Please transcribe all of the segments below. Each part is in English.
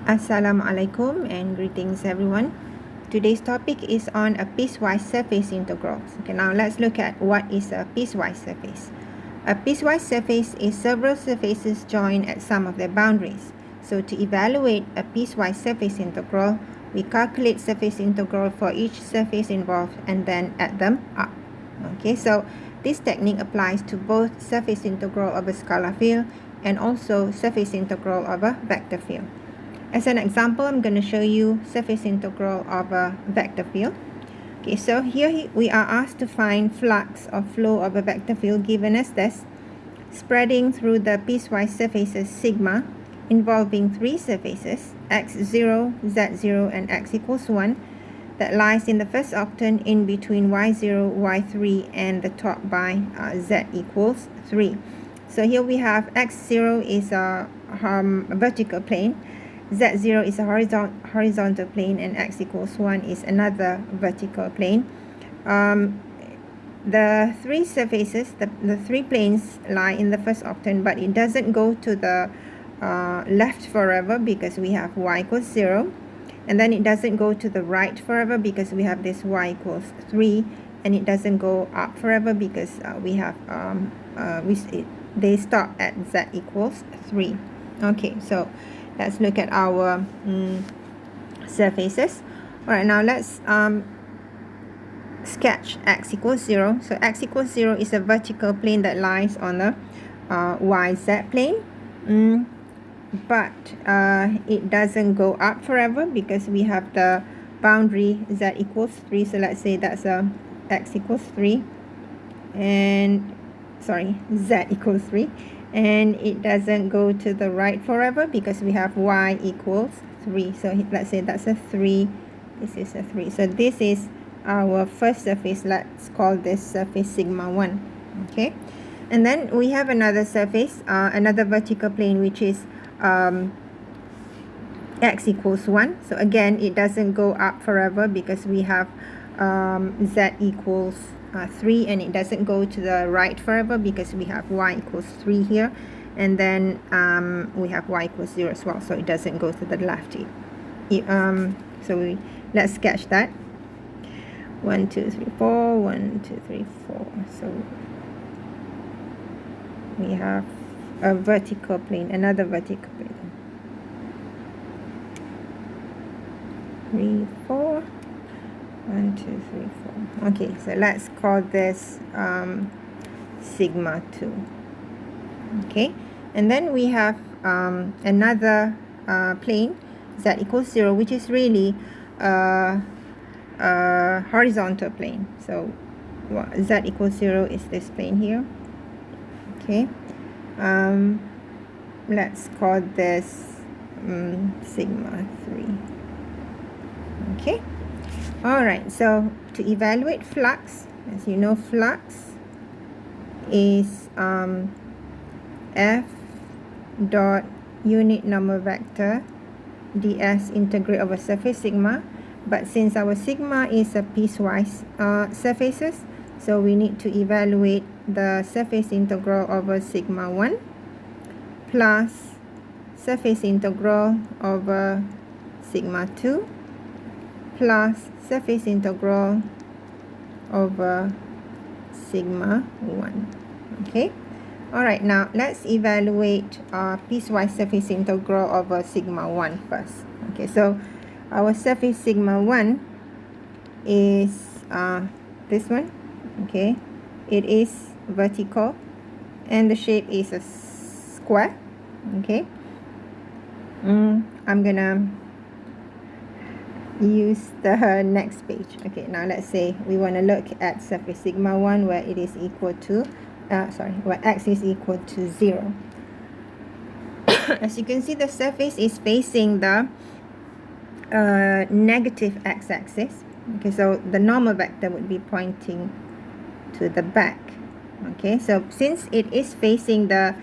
Assalamualaikum and greetings everyone. Today's topic is on a piecewise surface integral. Okay, now let's look at what is a piecewise surface. A piecewise surface is several surfaces joined at some of their boundaries. So to evaluate a piecewise surface integral, we calculate surface integral for each surface involved and then add them up. Okay, so this technique applies to both surface integral of a scalar field and also surface integral of a vector field. As an example, I'm going to show you surface integral of a vector field. Okay, so here we are asked to find flux or flow of a vector field given as this, spreading through the piecewise surfaces sigma, involving three surfaces, x0, z0, and x equals 1, that lies in the first octant in between y0, y3, and the top by z equals 3. So here we have x0 is a vertical plane, z0 is a horizontal plane, and x equals 1 is another vertical plane. The three surfaces, the three planes lie in the first octant, but it doesn't go to the left forever because we have y equals 0. And then it doesn't go to the right forever because we have this y equals 3. And it doesn't go up forever because we have they stop at z equals 3. Okay, so let's look at our surfaces. Alright, now let's sketch x equals 0. So x equals 0 is a vertical plane that lies on the yz plane. But it doesn't go up forever because we have the boundary z equals 3. So let's say that's x equals 3 and z equals 3, and it doesn't go to the right forever because we have y equals 3. So let's say that's a 3, this is a 3. So this is our first surface. Let's call this surface sigma 1. Okay, and then we have another surface, another vertical plane, which is x equals 1. So again, it doesn't go up forever because we have z equals 3, and it doesn't go to the right forever because we have y equals 3 here, and then we have y equals 0 as well, so it doesn't go to the left. Let's sketch that. 1 2 3 4 1 2 3 4. So we have a vertical plane, another vertical plane. 3 4 1 2 3 4. Okay, so let's call this sigma 2. Okay, and then we have another plane, z equals 0, which is really a horizontal plane. So z equals 0 is this plane here. Okay, let's call this sigma 3. Okay, all right, so to evaluate flux, as you know, flux is f dot unit number vector ds integrate over surface sigma. But since our sigma is a piecewise surfaces, so we need to evaluate the surface integral over sigma 1 plus surface integral over sigma 2 plus surface integral over sigma 1. Okay, alright, now let's evaluate piecewise surface integral over sigma 1 first. Okay, so our surface sigma 1 is this one. Okay, it is vertical and the shape is a square. Okay, I'm gonna use the next page. Okay, now let's say we want to look at surface sigma 1 where it is equal to where x is equal to 0. As you can see, the surface is facing the negative x-axis. Okay, so the normal vector would be pointing to the back. Okay, so since it is facing the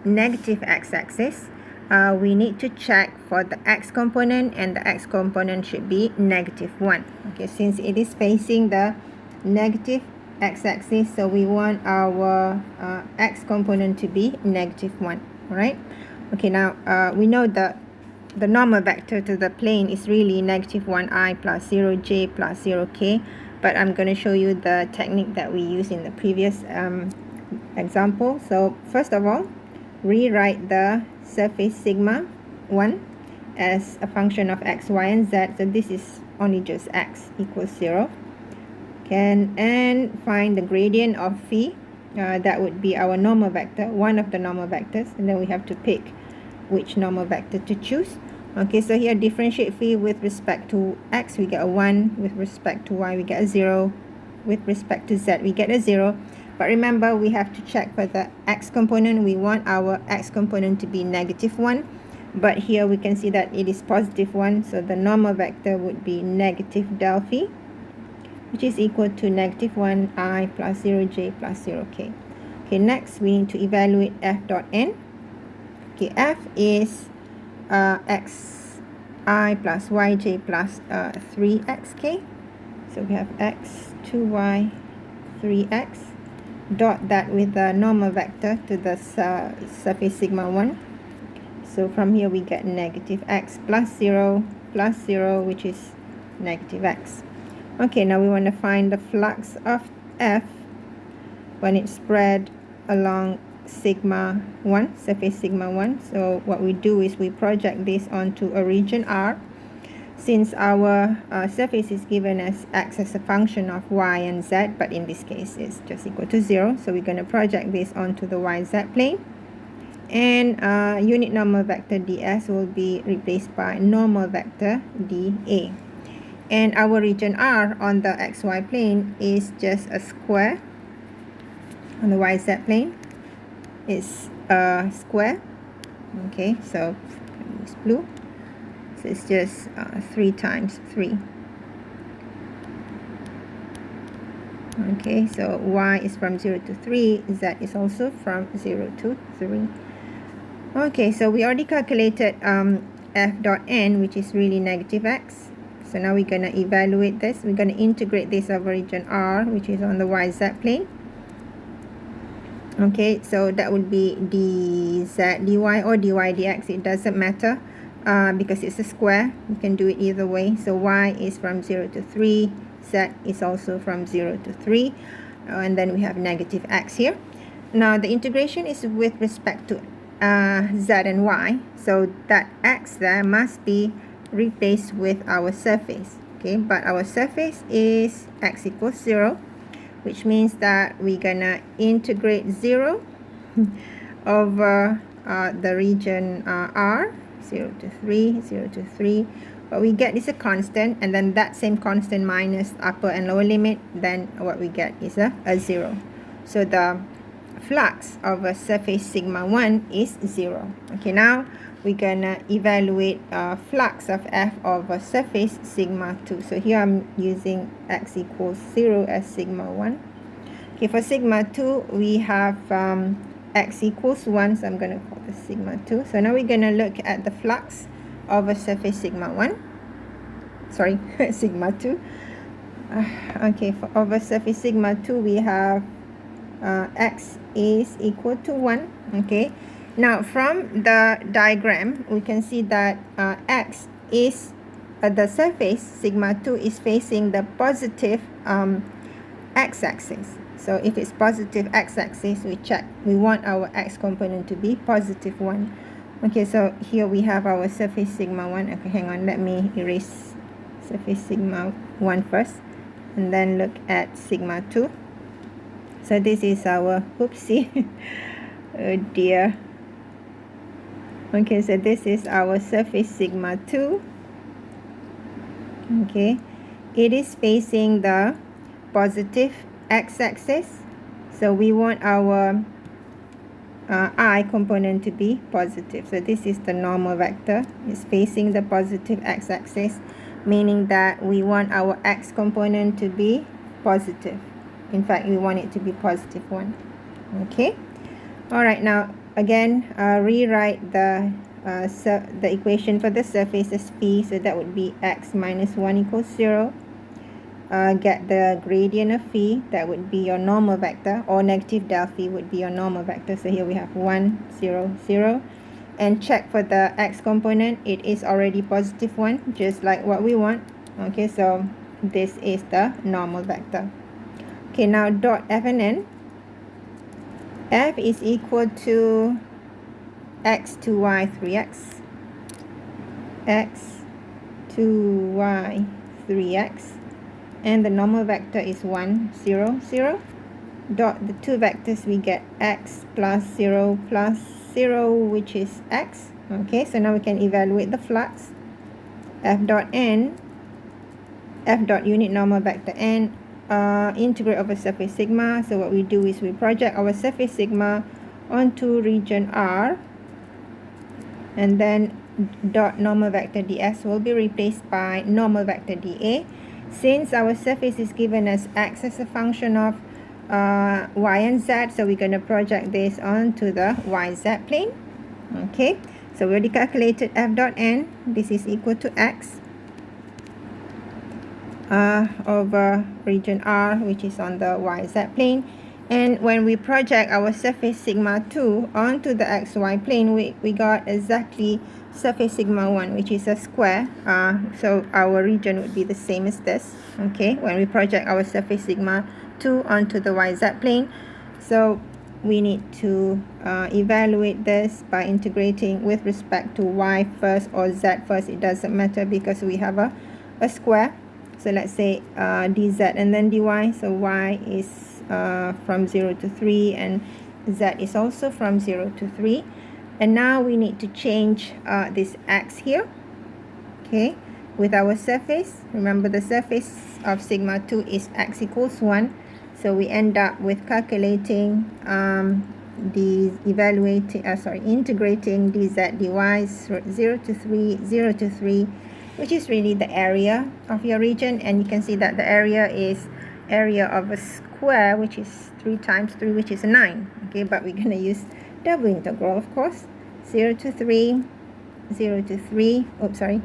negative x-axis, we need to check for the x component, and the x component should be -1. Okay, since it is facing the negative x-axis, so we want our x component to be -1. All right. Okay, now we know that the normal vector to the plane is really negative 1i plus 0j plus 0k, but I'm going to show you the technique that we used in the previous example. So first of all, rewrite the surface sigma 1 as a function of x, y, and z. So this is only just x equals 0. And find the gradient of phi. That would be our normal vector, one of the normal vectors, and then we have to pick which normal vector to choose. Okay, so here differentiate phi with respect to x, we get a 1. With respect to y, we get a 0. With respect to z, we get a 0. But remember, we have to check for the x component. We want our x component to be negative 1. But here we can see that it is positive 1. So the normal vector would be negative del phi, which is equal to negative 1i plus 0j plus 0k. Okay, next we need to evaluate f dot n. Okay, f is xi plus yj plus 3xk. So we have x, 2y, 3x. Dot that with the normal vector to the surface sigma 1. So from here we get negative x plus 0, which is negative x. Okay, now we want to find the flux of f when it's spread along sigma 1, surface sigma 1. So what we do is we project this onto a region R. Since our surface is given as x as a function of y and z, but in this case it's just equal to 0, so we're going to project this onto the yz plane. And unit normal vector ds will be replaced by normal vector dA. And our region R on the xy plane is just a square. On the yz plane, it's a square. Okay, so use blue. So it's just 3 times 3. Okay, so y is from 0 to 3, z is also from 0 to 3. Okay, so we already calculated f dot n, which is really negative x. So now we're going to evaluate this. We're going to integrate this over region R, which is on the yz plane. Okay, so that would be dz dy or dy dx. It doesn't matter because it's a square. You can do it either way. So y is from 0 to 3. Z is also from 0 to 3. And then we have negative x here. Now the integration is with respect to z and y. So that x there must be replaced with our surface. Okay, but our surface is x equals 0. Which means that we're gonna integrate 0 over the region R, 0 to 3, 0 to 3. What we get is a constant, and then that same constant minus upper and lower limit, then what we get is a 0. So the flux of a surface sigma 1 is 0. Okay, now we're gonna evaluate flux of f over surface sigma 2. So here I'm using x equals 0 as sigma 1. Okay, for sigma 2 we have x equals 1, so I'm going to call this sigma 2. So now we're going to look at the flux over surface sigma 1. Sorry, sigma 2. Okay, for over surface sigma 2 we have x is equal to 1. Okay. Now, from the diagram, we can see that x is the surface sigma 2 is facing the positive x-axis. So if it's positive x-axis, we check. We want our x component to be positive 1. Okay, so here we have our surface sigma 1. Okay, hang on. Let me erase surface sigma 1 first, and then look at sigma 2. So this is our, oopsie, oh dear. Okay, so this is our surface sigma 2. Okay, it is facing the positive x-axis. So we want our I component to be positive. So this is the normal vector. It's facing the positive x-axis, meaning that we want our x component to be positive. In fact, we want it to be positive 1. Okay. All right, now again, rewrite the equation for the surface as phi. So that would be x minus 1 equals 0. Get the gradient of phi. That would be your normal vector, or negative del phi would be your normal vector. So here we have 1, 0, 0. and check for the x component. It is already positive 1, just like what we want. Okay, so this is the normal vector. Okay, now dot f and n. F is equal to x 2y 3x, x 2y 3x, and the normal vector is 1 0 0. Dot the two vectors, we get x plus 0, which is x. Okay, so now we can evaluate the flux. F dot n, f dot unit normal vector n, integrate over surface sigma. So what we do is we project our surface sigma onto region R, and then dot normal vector ds will be replaced by normal vector dA. Since our surface is given as x as a function of y and z, so we're going to project this onto the yz plane. Okay, so we already calculated f dot n. This is equal to x over region R, which is on the yz plane. And when we project our surface sigma 2 onto the xy plane, we got exactly surface sigma 1, which is a square. So our region would be the same as this. Okay, when we project our surface sigma 2 onto the yz plane. So we need to evaluate this by integrating with respect to y first or z first. It doesn't matter because we have a square. So let's say dz and then dy. So y is from 0 to 3 and z is also from 0 to 3. And now we need to change this x here. Okay, with our surface. Remember, the surface of sigma 2 is x equals 1. So we end up with calculating integrating dz dy 0 to 3, 0 to 3, which is really the area of your region. And you can see that the area is area of a square, which is 3 times 3, which is 9. Okay, but we're going to use double integral, of course. 0 to 3, 0 to 3, oops, sorry.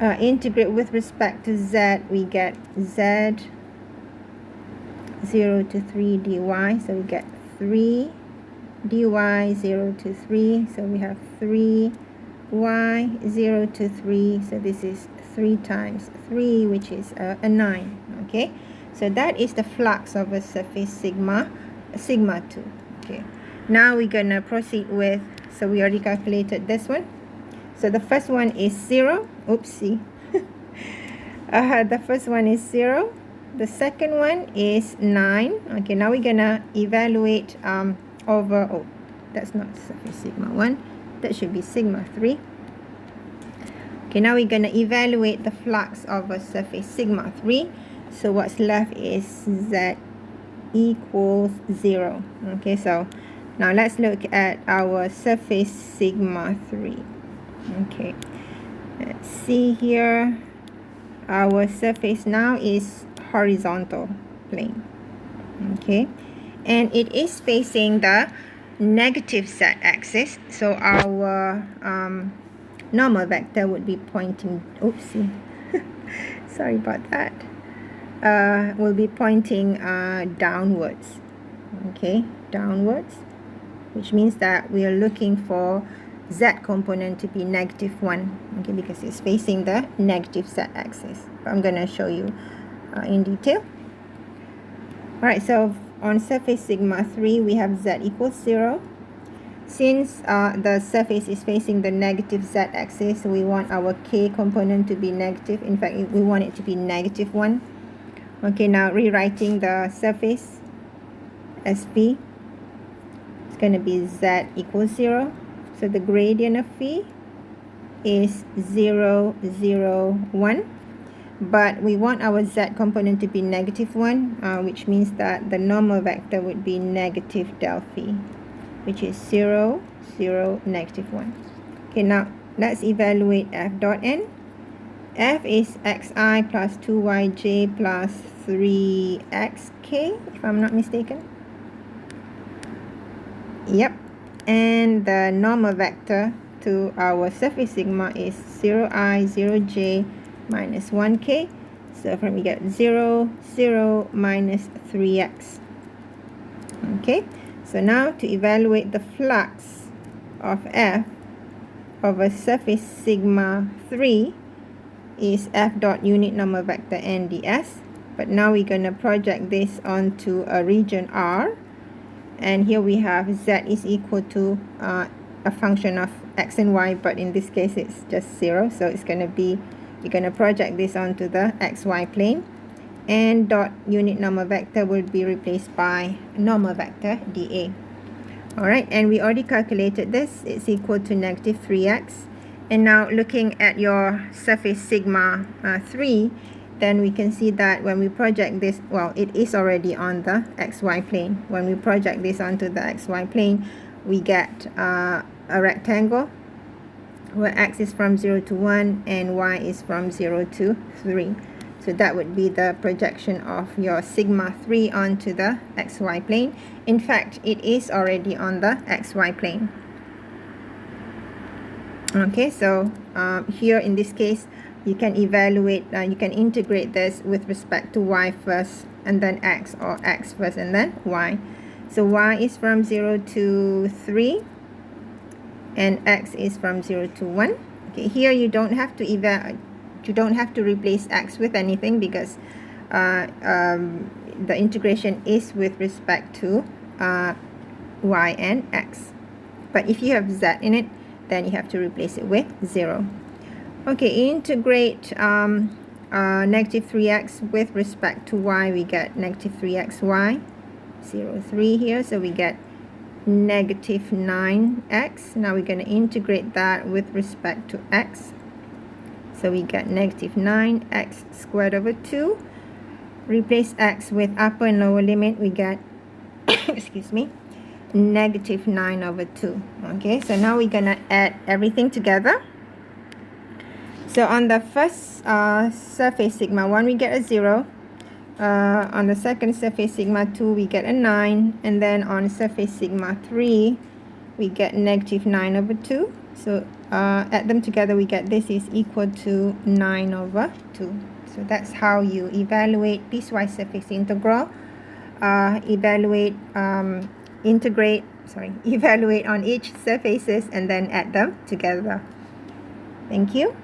Integrate with respect to z, we get z 0 to 3 dy, so we get 3 dy 0 to 3, so we have 3 y 0 to 3, so this is 3 times 3, which is a 9. Okay, so that is the flux of a surface sigma 2. Okay, now we're gonna proceed with, so we already calculated this one. So the first one is 0. Oopsie. The first one is 0. The second one is 9. Okay, now we're gonna evaluate over, oh, that's not surface sigma 1. That should be sigma 3. Okay, now we're gonna evaluate the flux of a surface sigma 3. So what's left is z equals 0. Okay, so now let's look at our surface sigma 3. Okay, let's see here. Our surface now is horizontal plane. Okay, and it is facing the negative z-axis. So our normal vector would be pointing, oopsie, sorry about that, will be pointing downwards. Okay, downwards, which means that we are looking for z component to be negative 1. Okay, because it's facing the negative z-axis. I'm going to show you in detail. Alright, so on surface sigma 3 we have z equals 0. Since the surface is facing the negative z-axis, we want our k component to be negative. In fact, we want it to be negative 1. Okay, now rewriting the surface as p, it's going to be z equals 0. So the gradient of phi is 0 0 1. But we want our z component to be negative 1, which means that the normal vector would be negative del phi, which is 0 0 negative 1. Okay, now let's evaluate f dot n. F is xi plus 2yj plus 3xk, if I'm not mistaken. Yep, and the normal vector to our surface sigma is 0i 0j minus 1k. So from we get 0 0 minus 3x. Okay, so now to evaluate the flux of F, over surface sigma 3 is f dot unit normal vector n ds. But now we're going to project this onto a region R, and here we have z is equal to a function of x and y, but in this case it's just 0, so it's going to be, you're going to project this onto the xy plane, and dot unit normal vector will be replaced by normal vector dA. Alright, and we already calculated this. It's equal to negative 3x. And now looking at your surface sigma 3, then we can see that when we project this, well, it is already on the xy plane. When we project this onto the xy plane, we get a rectangle where x is from 0 to 1 and y is from 0 to 3. So that would be the projection of your sigma 3 onto the xy plane. In fact, it is already on the xy plane. Okay, so here in this case, you can evaluate, you can integrate this with respect to y first and then x, or x first and then y. So y is from 0 to 3 and x is from 0 to 1. Okay, here you don't have to replace x with anything, because the integration is with respect to y and x. But if you have z in it, then you have to replace it with 0. Okay, integrate negative 3x with respect to y, we get negative 3xy, 0, 3 here, so we get negative 9x. Now we're going to integrate that with respect to x. So we get negative 9x squared over 2. Replace x with upper and lower limit, we get, excuse me, negative 9 over 2. Okay, so now we're going to add everything together. So on the first surface sigma 1, we get a 0. On the second surface sigma 2, we get a 9. And then on surface sigma 3, we get negative 9 over 2. So add them together, we get this is equal to 9 over 2. So that's how you evaluate piecewise surface integral. Evaluate on each surfaces and then add them together. Thank you.